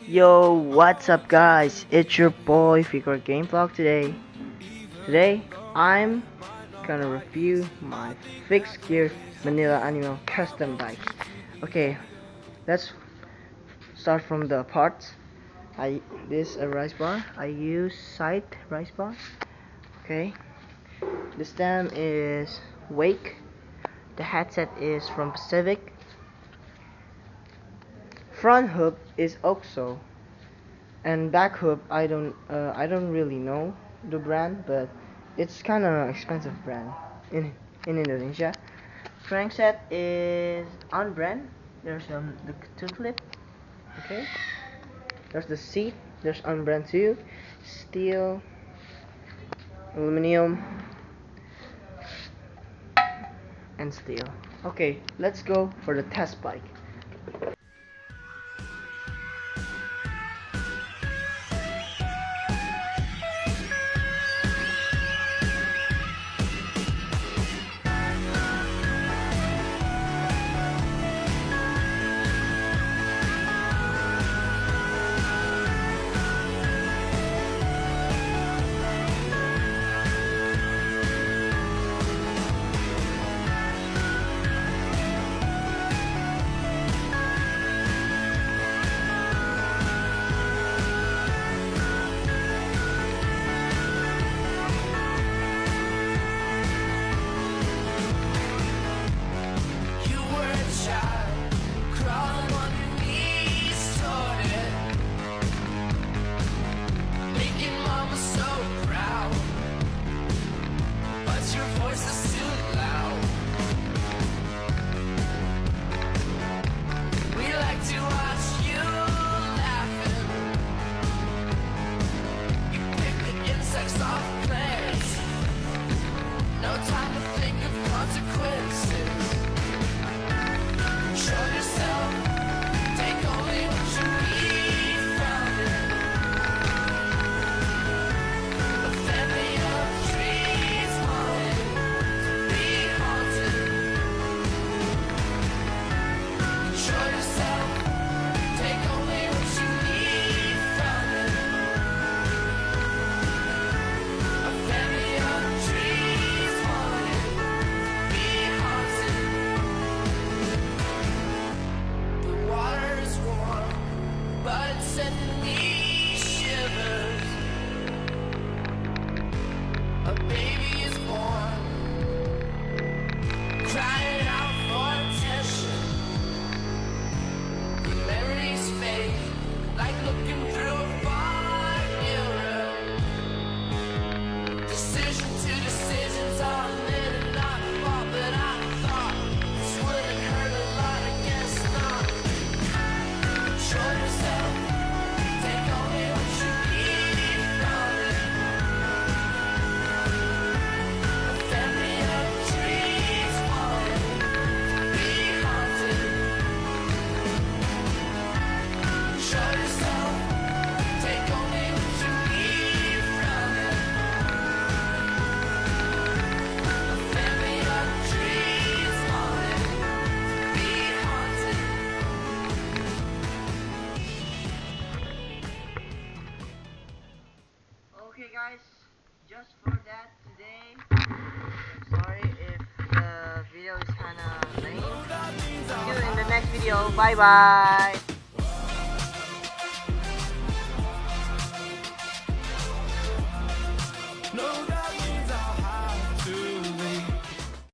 Yo, what's up guys? It's your boy Figure Game Vlog today. Today, I'm gonna review my Fixie Manila Animal custom bike. Okay, let's start from the parts. This a rice bar. I use side rice bar. Okay, the stem is Wake. The headset is from Pacific. Front hoop is OXO, and back hoop I don't really know the brand, but it's kind of expensive brand in Indonesia. Crankset is on brand. There's the two clip. Okay. There's the seat. There's on brand too. Steel, aluminum, and steel. Okay, let's go for the test bike. Okay guys, just for that today. I'm sorry if the video is kinda lame. See you in the next video. Bye bye. No.